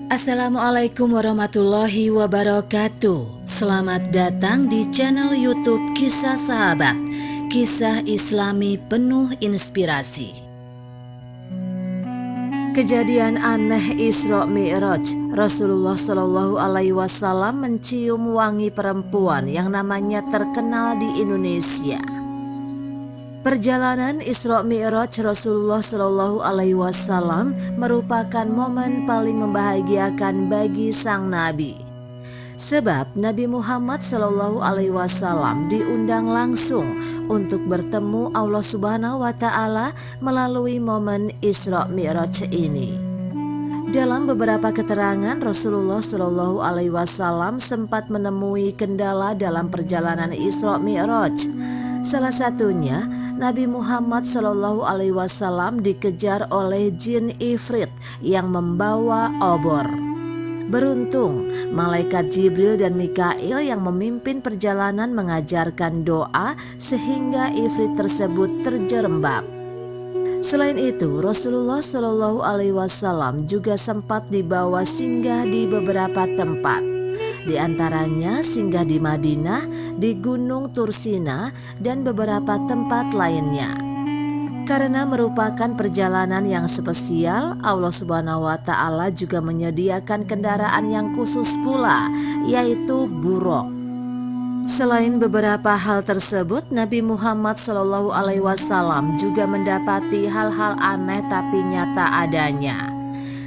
Assalamualaikum warahmatullahi wabarakatuh. Selamat datang di channel YouTube Kisah Sahabat, kisah Islami penuh inspirasi. Kejadian aneh Isra Mi'raj. Rasulullah Shallallahu Alaihi Wasallam mencium wangi perempuan yang namanya terkenal di Indonesia. Perjalanan Isra Mi'raj Rasulullah Shallallahu Alaihi Wasallam merupakan momen paling membahagiakan bagi sang Nabi. Sebab Nabi Muhammad Shallallahu Alaihi Wasallam diundang langsung untuk bertemu Allah Subhanahu Wa Taala melalui momen Isra Mi'raj ini. Dalam beberapa keterangan, Rasulullah Shallallahu Alaihi Wasallam sempat menemui kendala dalam perjalanan Isra Mi'raj. Salah satunya, Nabi Muhammad Shallallahu Alaihi Wasallam dikejar oleh jin ifrit yang membawa obor. Beruntung, malaikat Jibril dan Mikail yang memimpin perjalanan mengajarkan doa sehingga ifrit tersebut terjerembab. Selain itu, Rasulullah Shallallahu Alaihi Wasallam juga sempat dibawa singgah di beberapa tempat. Di antaranya singgah di Madinah, di Gunung Tursina, dan beberapa tempat lainnya. Karena merupakan perjalanan yang spesial, Allah Subhanahu wa Ta'ala juga menyediakan kendaraan yang khusus pula, yaitu buraq. Selain beberapa hal tersebut, Nabi Muhammad Shallallahu Alaihi Wasallam juga mendapati hal-hal aneh tapi nyata adanya.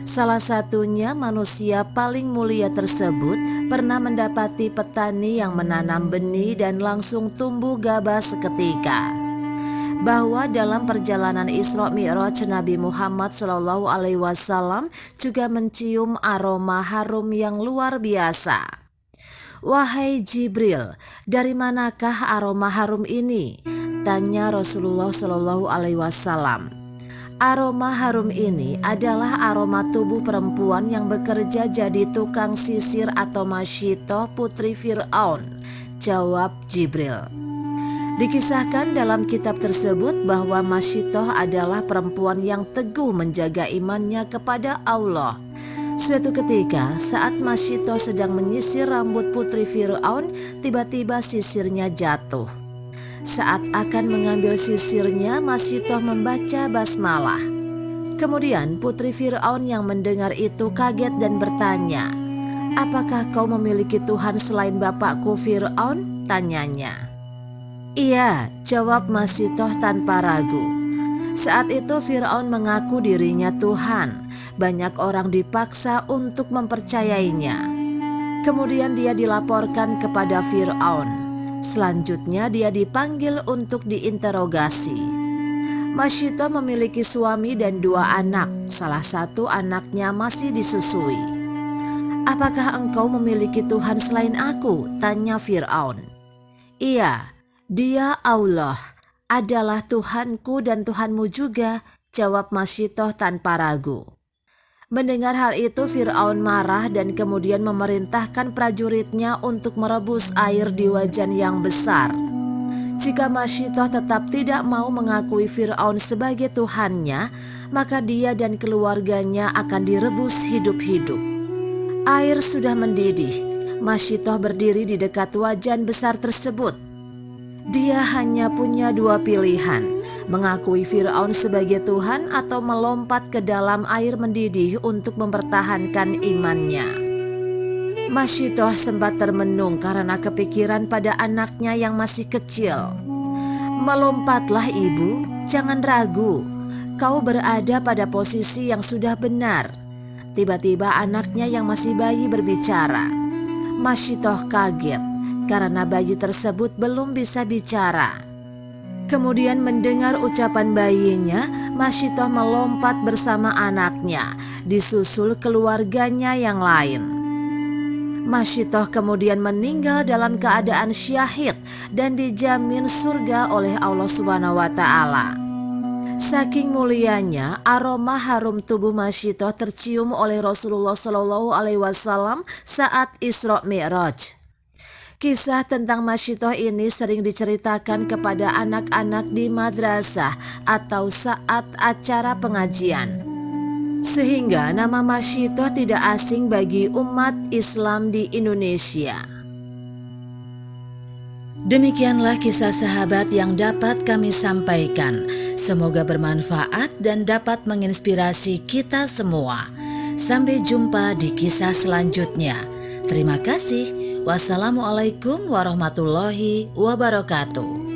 Salah satunya, manusia paling mulia tersebut pernah mendapati petani yang menanam benih dan langsung tumbuh gabah seketika. Bahwa dalam perjalanan Isra Mi'raj, Nabi Muhammad Shallallahu Alaihi Wasallam juga mencium aroma harum yang luar biasa. "Wahai Jibril, dari manakah aroma harum ini?" tanya Rasulullah Shallallahu Alaihi Wasallam. Aroma harum ini adalah aroma tubuh perempuan yang bekerja jadi tukang sisir atau Masyitoh putri Fir'aun, jawab Jibril. Dikisahkan dalam kitab tersebut bahwa Masyitoh adalah perempuan yang teguh menjaga imannya kepada Allah. Suatu ketika saat Masyitoh sedang menyisir rambut putri Fir'aun, tiba-tiba sisirnya jatuh. Saat akan mengambil sisirnya, Masyitoh membaca basmalah. Kemudian putri Fir'aun yang mendengar itu kaget dan bertanya, "Apakah kau memiliki Tuhan selain bapakku Fir'aun?" tanyanya. "Iya," jawab Masyitoh tanpa ragu. Saat itu Fir'aun mengaku dirinya Tuhan. Banyak orang dipaksa untuk mempercayainya. Kemudian dia dilaporkan kepada Fir'aun. Selanjutnya dia dipanggil untuk diinterogasi. Masyitoh memiliki suami dan 2 anak. Salah satu anaknya masih disusui. "Apakah engkau memiliki Tuhan selain aku?" tanya Fir'aun. "Iya, Dia Allah adalah Tuhanku dan Tuhanmu juga," jawab Masyitoh tanpa ragu. Mendengar hal itu, Fir'aun marah dan kemudian memerintahkan prajuritnya untuk merebus air di wajan yang besar. Jika Masyitoh tetap tidak mau mengakui Fir'aun sebagai Tuhannya, maka dia dan keluarganya akan direbus hidup-hidup. Air sudah mendidih. Masyitoh berdiri di dekat wajan besar tersebut. Dia hanya punya 2 pilihan, mengakui Fir'aun sebagai Tuhan atau melompat ke dalam air mendidih untuk mempertahankan imannya. Masyitoh sempat termenung karena kepikiran pada anaknya yang masih kecil. "Melompatlah ibu, jangan ragu. Kau berada pada posisi yang sudah benar." Tiba-tiba anaknya yang masih bayi berbicara. Masyitoh kaget karena bayi tersebut belum bisa bicara. Kemudian mendengar ucapan bayinya, Masyitoh melompat bersama anaknya, disusul keluarganya yang lain. Masyitoh kemudian meninggal dalam keadaan syahid dan dijamin surga oleh Allah Subhanahu wa Ta'ala. Saking mulianya, aroma harum tubuh Masyitoh tercium oleh Rasulullah Shallallahu Alaihi Wasallam saat Isra Mi'raj. Kisah tentang Masyitoh ini sering diceritakan kepada anak-anak di madrasah atau saat acara pengajian. sehingga nama Masyitoh tidak asing bagi umat Islam di Indonesia. Demikianlah kisah sahabat yang dapat kami sampaikan. Semoga bermanfaat dan dapat menginspirasi kita semua. Sampai jumpa di kisah selanjutnya. Terima kasih. Wassalamualaikum warahmatullahi wabarakatuh.